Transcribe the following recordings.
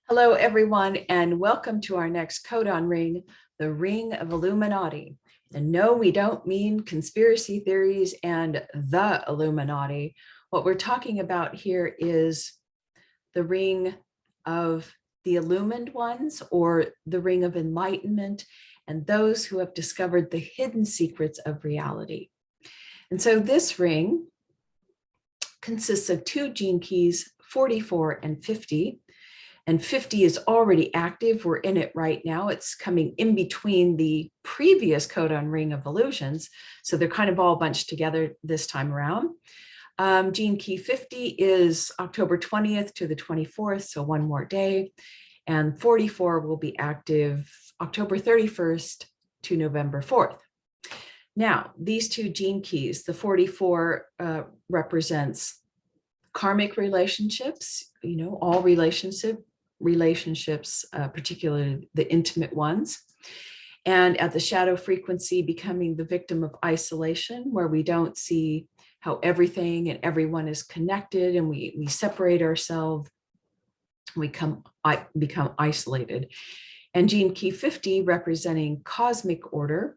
Hello, everyone, and welcome to our next codon ring, the Ring of Illuminati. And no, we don't mean conspiracy theories and the Illuminati. What we're talking about here is the ring of the illumined ones, or the ring of enlightenment, and those who have discovered the hidden secrets of reality. And so this ring consists of two gene keys, 44 and 50. And 50 is already active. We're in it right now. It's coming in between the previous codon ring of illusions. So they're kind of all bunched together this time around. Gene key 50 is October 20th to the 24th, so one more day. And 44 will be active October 31st to November 4th. Now, these two gene keys, the 44 represents karmic relationships, all relationships, particularly the intimate ones. And at the shadow frequency, becoming the victim of isolation, where we don't see how everything and everyone is connected, and we separate ourselves, we become isolated. And gene key 50 representing cosmic order.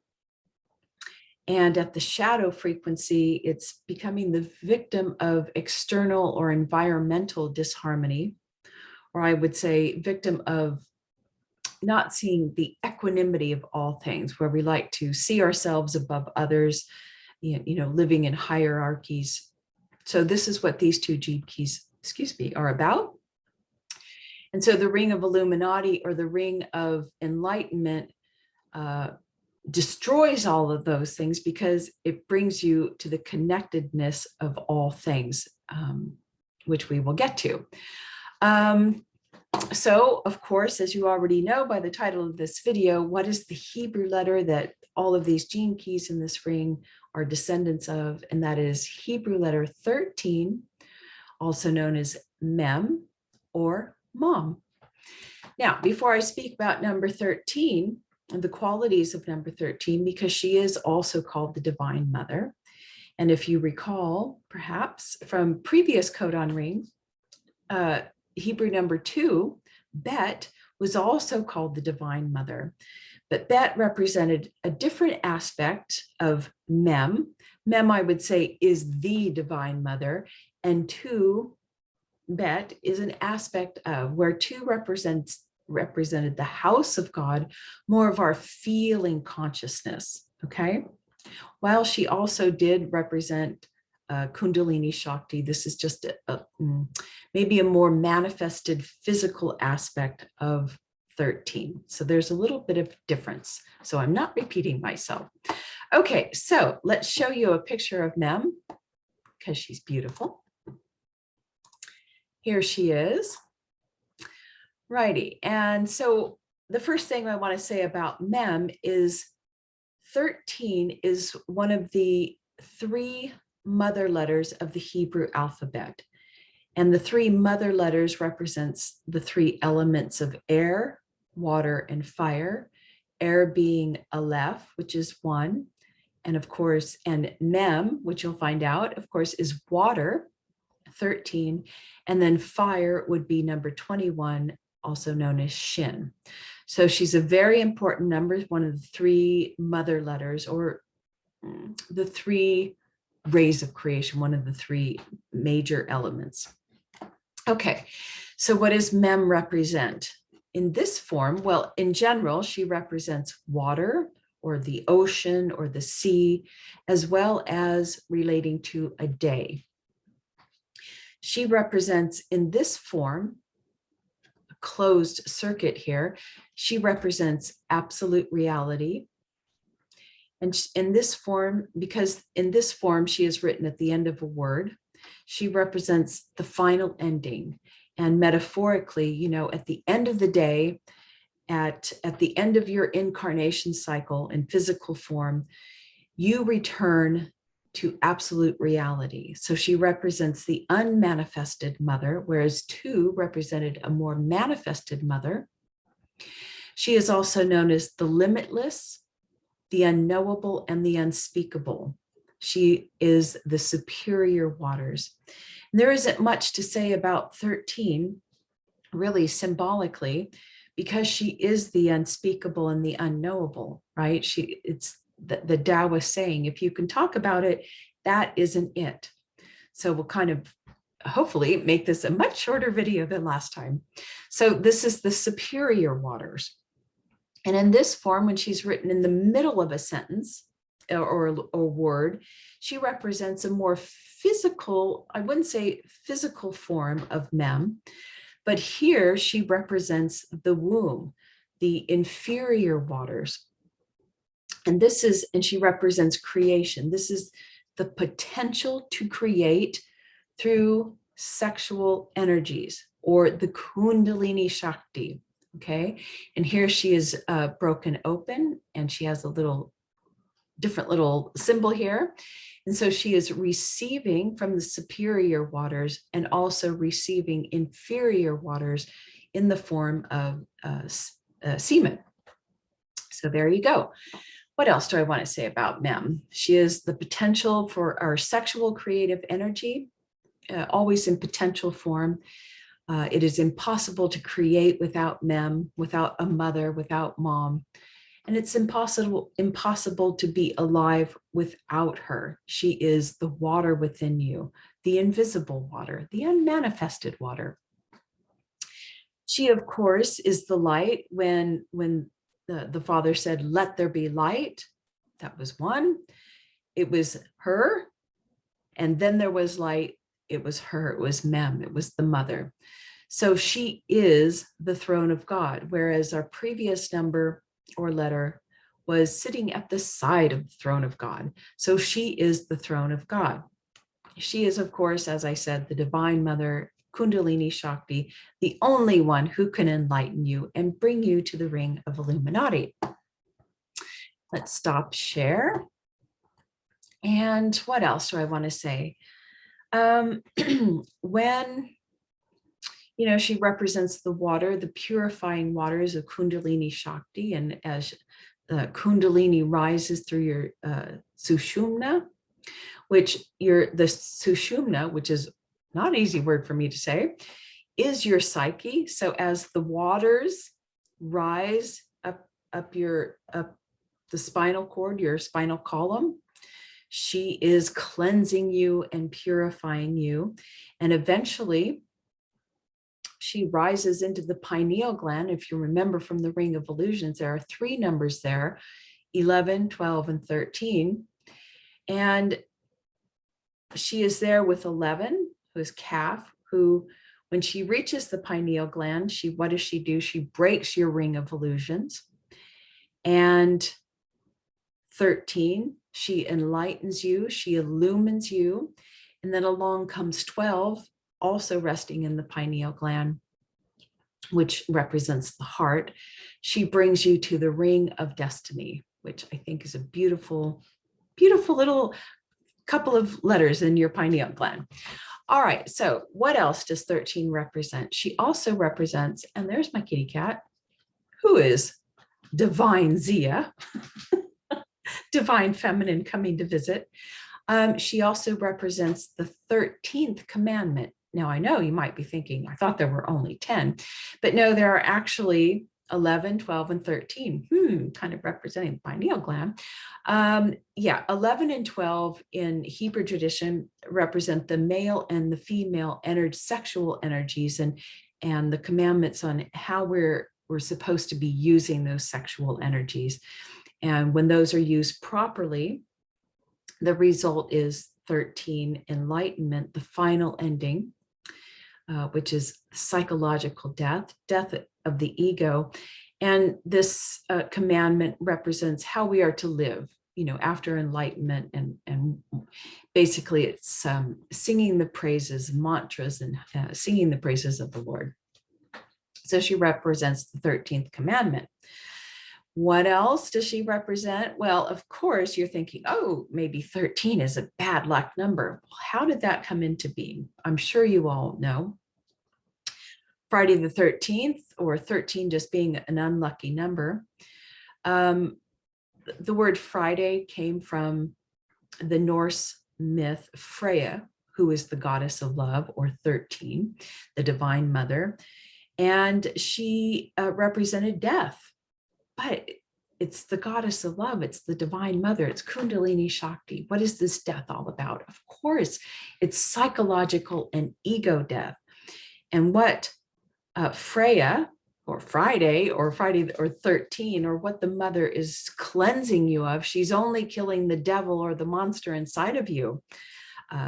And at the shadow frequency, it's becoming the victim of external or environmental disharmony, or I would say victim of not seeing the equanimity of all things, where we like to see ourselves above others, living in hierarchies. So this is what these two gene keys, are about. And so the ring of Illuminati, or the ring of enlightenment, destroys all of those things because it brings you to the connectedness of all things, which we will get to. So, of course, as you already know by the title of this video, what is the Hebrew letter that all of these gene keys in this ring are descendants of? And that is Hebrew letter 13, also known as Mem or Mom. Now, before I speak about number 13, and the qualities of number 13, because she is also called the Divine Mother. And if you recall, perhaps from previous codon rings, Hebrew number 2, Bet, was also called the Divine Mother. But Bet represented a different aspect of Mem. Mem, I would say, is the Divine Mother, and 2, Bet, is an aspect of, where 2 represented the house of God, more of our feeling consciousness, okay? While she also did represent Kundalini Shakti, this is just maybe a more manifested physical aspect of 13. So there's a little bit of difference. So I'm not repeating myself. Okay, so let's show you a picture of Mem, because she's beautiful. Here she is. Righty, and so the first thing I want to say about Mem is 13 is one of the 3 mother letters of the Hebrew alphabet. And the 3 mother letters represents the 3 elements of air, water, and fire. Air being Aleph, which is 1, and of course, and Mem, which you'll find out, of course, is water, 13, and then fire would be number 21, also known as Shin. So she's a very important number, one of the 3 mother letters, or the 3 rays of creation, one of the 3 major elements. Okay, so what does Mem represent? In this form, well, in general, she represents water, or the ocean, or the sea, as well as relating to a day. She represents, in this form, closed circuit here, she represents absolute reality. And in this form, because in this form she is written at the end of a word, she represents the final ending. And metaphorically, at the end of the day, at the end of your incarnation cycle in physical form, you return to absolute reality. So she represents the unmanifested mother, whereas 2 represented a more manifested mother. She is also known as the limitless, the unknowable, and the unspeakable. She is the superior waters. And there isn't much to say about 13, really symbolically, because she is the unspeakable and the unknowable, right? It's the Taoist saying, if you can talk about it, that isn't it. So we'll kind of hopefully make this a much shorter video than last time. So this is the superior waters. And in this form, when she's written in the middle of a sentence or word, she represents a more physical, I wouldn't say physical form of Mem, but here she represents the womb, the inferior waters. And she represents creation. This is the potential to create through sexual energies, or the Kundalini Shakti. Okay. And here she is broken open, and she has a different little symbol here. And so she is receiving from the superior waters and also receiving inferior waters in the form of semen. So there you go. What else do I want to say about Mem? She is the potential for our sexual creative energy, always in potential form. It is impossible to create without Mem, without a mother, without mom. And it's impossible to be alive without her. She is the water within you, the invisible water, the unmanifested water. She, of course, is the light. When the Father said, "Let there be light," that was one. It was her. And then there was light. It was her. It was Mem. It was the mother. So she is the throne of God, whereas our previous number or letter was sitting at the side of the throne of God. So she is the throne of God. She is, of course, as I said, the divine mother, Kundalini Shakti, the only one who can enlighten you and bring you to the ring of Illuminati. Let's stop share. And what else do I want to say? When she represents the water, the purifying waters of Kundalini Shakti. And as Kundalini rises through your Sushumna, which the Sushumna, which is not an easy word for me to say, is your psyche. So as the waters rise up the spinal cord, your spinal column, she is cleansing you and purifying you. And eventually, she rises into the pineal gland. If you remember from the Ring of Illusions, there are 3 numbers there, 11, 12, and 13. And she is there with 11, who is Calf, who, when she reaches the pineal gland, what does she do? She breaks your Ring of Illusions. And 13, she enlightens you, she illumines you. And then along comes 12, also resting in the pineal gland, which represents the heart. She brings you to the ring of destiny, which I think is a beautiful, beautiful little couple of letters in your pineal gland. All right, so what else does 13 represent? She also represents, and there's my kitty cat, who is divine Zia, divine feminine coming to visit. She also represents the 13th commandment. Now, I know you might be thinking, I thought there were only 10, but no, there are actually 11, 12, and 13, kind of representing the pineal gland. 11 and 12 in Hebrew tradition represent the male and the female sexual energies and the commandments on how we're supposed to be using those sexual energies. And when those are used properly, the result is 13, enlightenment, the final ending, which is psychological death of the ego. And this commandment represents how we are to live, after enlightenment. And basically it's singing the praises, mantras, and singing the praises of the Lord. So she represents the 13th commandment. What else does she represent? Well, of course, you're thinking, oh, maybe 13 is a bad luck number. Well, how did that come into being? I'm sure you all know. Friday the 13th, or 13 just being an unlucky number. The word Friday came from the Norse myth Freya, who is the goddess of love, or 13, the divine mother. and she represented death. But it's the goddess of love. It's the divine mother. It's Kundalini Shakti. What is this death all about? Of course, it's psychological and ego death. And what Freya or Friday or 13, or what the mother is cleansing you of, she's only killing the devil or the monster inside of you.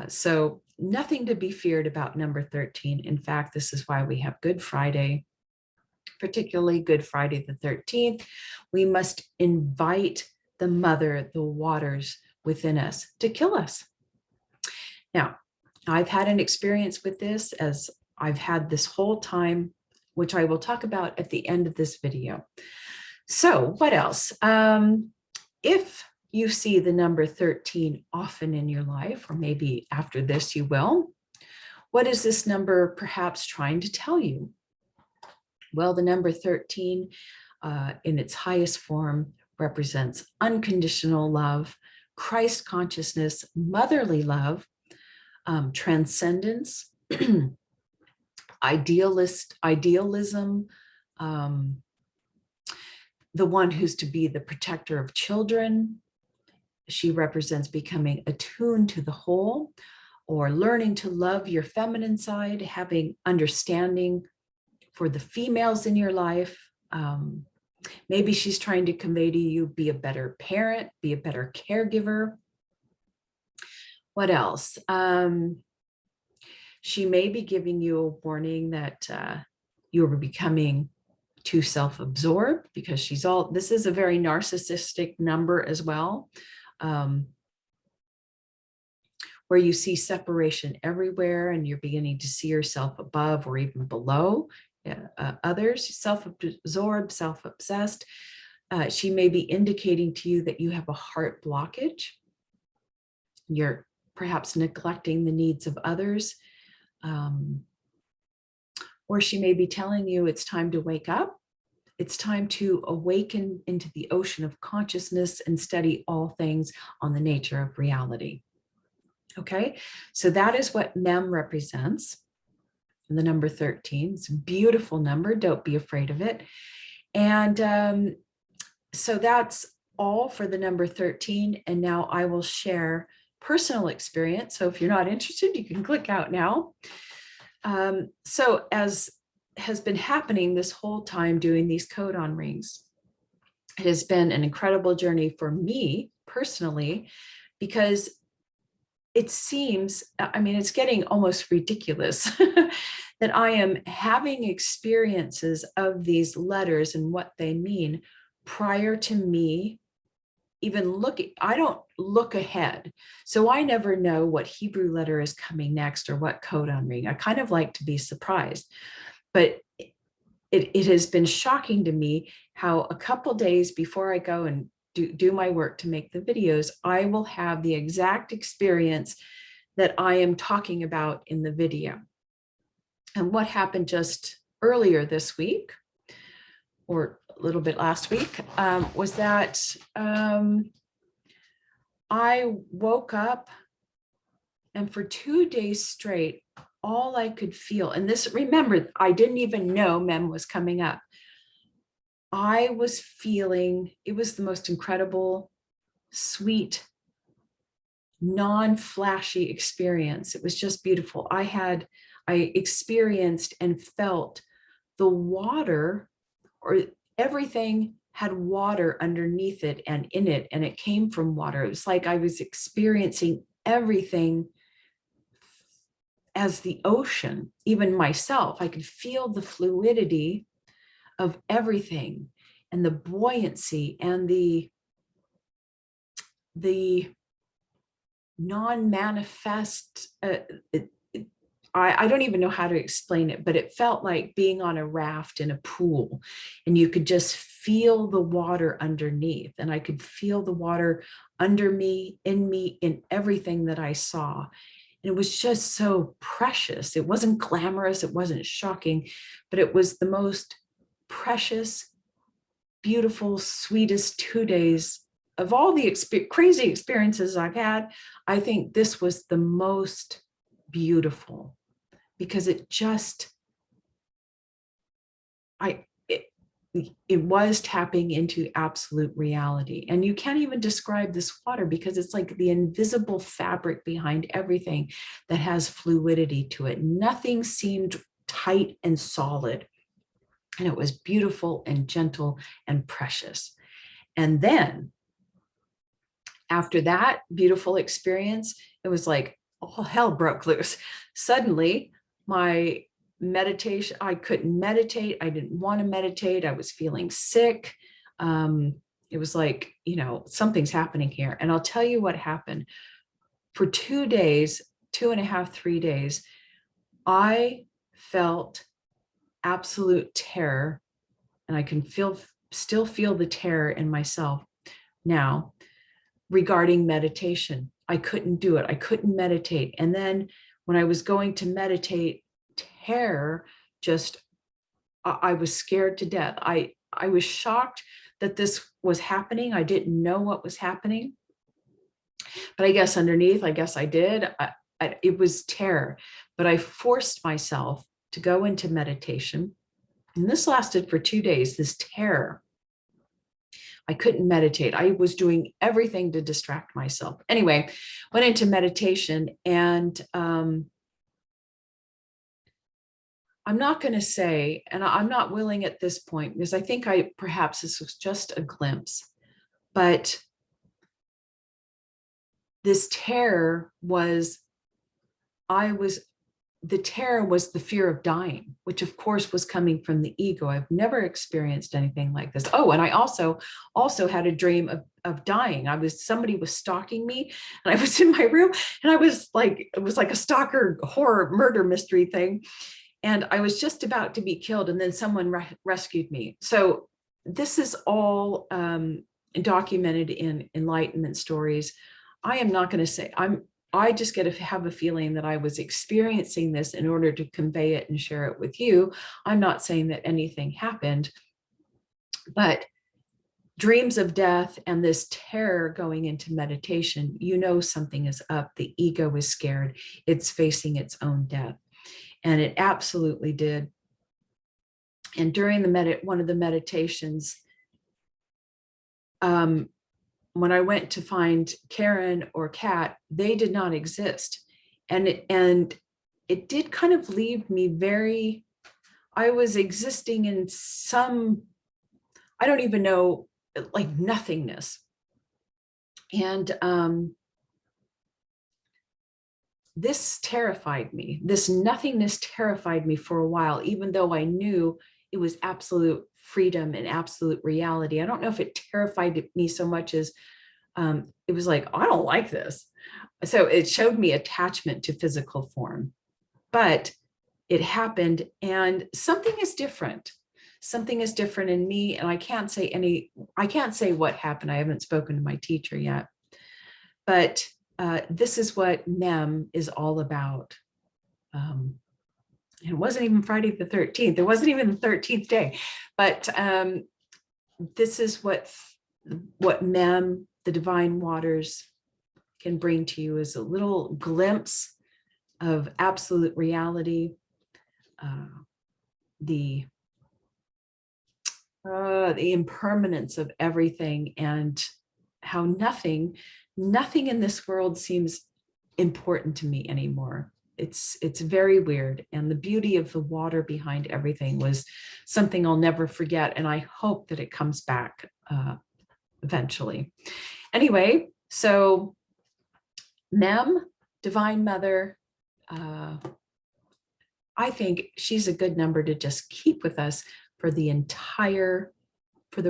So nothing to be feared about number 13. In fact, this is why we have Good Friday, particularly Good Friday the 13th. We must invite the mother, the waters within us to kill us. Now, I've had an experience with this, as I've had this whole time, which I will talk about at the end of this video. So what else? If you see the number 13 often in your life, or maybe after this you will, what is this number perhaps trying to tell you? Well, the number 13 in its highest form represents unconditional love, Christ consciousness, motherly love, transcendence, idealism, the one who's to be the protector of children. She represents becoming attuned to the whole, or learning to love your feminine side, having understanding for the females in your life. Maybe she's trying to convey to you, be a better parent, be a better caregiver. What else? She may be giving you a warning that you're becoming too self-absorbed, because this is a very narcissistic number as well, where you see separation everywhere and you're beginning to see yourself above or even below others, self-absorbed, self-obsessed. She may be indicating to you that you have a heart blockage. You're perhaps neglecting the needs of others. Or she may be telling you it's time to wake up. It's time to awaken into the ocean of consciousness and study all things on the nature of reality. Okay, so that is what Mem represents. And the number 13, it's a beautiful number. Don't be afraid of it. And so that's all for the number 13. And now I will share personal experience. So if you're not interested, you can click out now. So as has been happening this whole time doing these codon rings, it has been an incredible journey for me personally, because it seems, I mean, it's getting almost ridiculous that I am having experiences of these letters and what they mean prior to me even looking. I don't look ahead. So I never know what Hebrew letter is coming next or what codon ring. I kind of like to be surprised, but it has been shocking to me how a couple days before I go and do my work to make the videos, I will have the exact experience that I am talking about in the video. And what happened just earlier this week, or a little bit last week, was that I woke up, and for 2 days straight, all I could feel, and this, remember, I didn't even know Mem was coming up. I was feeling, it was the most incredible, sweet, non-flashy experience. It was just beautiful. I experienced and felt the water, or everything had water underneath it and in it, and it came from water. It was like I was experiencing everything as the ocean, even myself. I could feel the fluidity of everything, and the buoyancy, and the non-manifest, I don't even know how to explain it, but it felt like being on a raft in a pool, and you could just feel the water underneath, and I could feel the water under me, in everything that I saw. And it was just so precious. It wasn't glamorous, it wasn't shocking, but it was the most precious, beautiful, sweetest 2 days of all the crazy experiences I've had. I think this was the most beautiful, because it just it was tapping into absolute reality. And you can't even describe this water because it's like the invisible fabric behind everything that has fluidity to it. Nothing seemed tight and solid. And it was beautiful and gentle and precious. And then after that beautiful experience, it was like all hell broke loose. Suddenly, my meditation, I couldn't meditate. I didn't want to meditate. I was feeling sick. It was like, something's happening here. And I'll tell you what happened. For 2 days, 2.5, 3 days, I felt absolute terror, and I can still feel the terror in myself now regarding meditation. I couldn't do it. I couldn't meditate. And then when I was going to meditate, terror I was scared to death. I was shocked that this was happening. I didn't know what was happening, but I guess underneath, I guess I did. It was terror, but I forced myself to go into meditation. And this lasted for 2 days, this terror. I couldn't meditate. I was doing everything to distract myself. Anyway, went into meditation, and I'm not going to say, and I'm not willing at this point, because I think perhaps this was just a glimpse, but this terror was, the terror was the fear of dying, which of course was coming from the ego. I've never experienced anything like this. Oh, and I also had a dream of dying. Somebody was stalking me, and I was in my room, and I was like, it was like a stalker horror murder mystery thing. And I was just about to be killed, and then someone rescued me. So this is all documented in enlightenment stories. I am not going to say, I just get to have a feeling that I was experiencing this in order to convey it and share it with you. I'm not saying that anything happened, but dreams of death and this terror going into meditation, something is up. The ego is scared. It's facing its own death. And it absolutely did. And during one of the meditations, when I went to find Karen or Kat, they did not exist. And it did kind of leave me I was existing in some, I don't even know, like nothingness. And this terrified me. This nothingness terrified me for a while, even though I knew it was absolute freedom and absolute reality. I don't know if it terrified me so much as it was like, I don't like this. So it showed me attachment to physical form, but it happened, and something is different. Something is different in me, and I can't say what happened. I haven't spoken to my teacher yet, but this is what MEM is all about. It wasn't even Friday the 13th. It wasn't even the 13th day, but this is what MEM, the divine waters, can bring to you, is a little glimpse of absolute reality, the impermanence of everything, and how nothing in this world seems important to me anymore. It's very weird. And the beauty of the water behind everything was something I'll never forget. And I hope that it comes back eventually. Anyway, so Mem, Divine Mother, I think she's a good number to just keep with us for the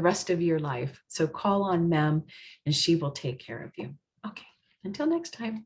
rest of your life. So call on Mem and she will take care of you. Okay, until next time.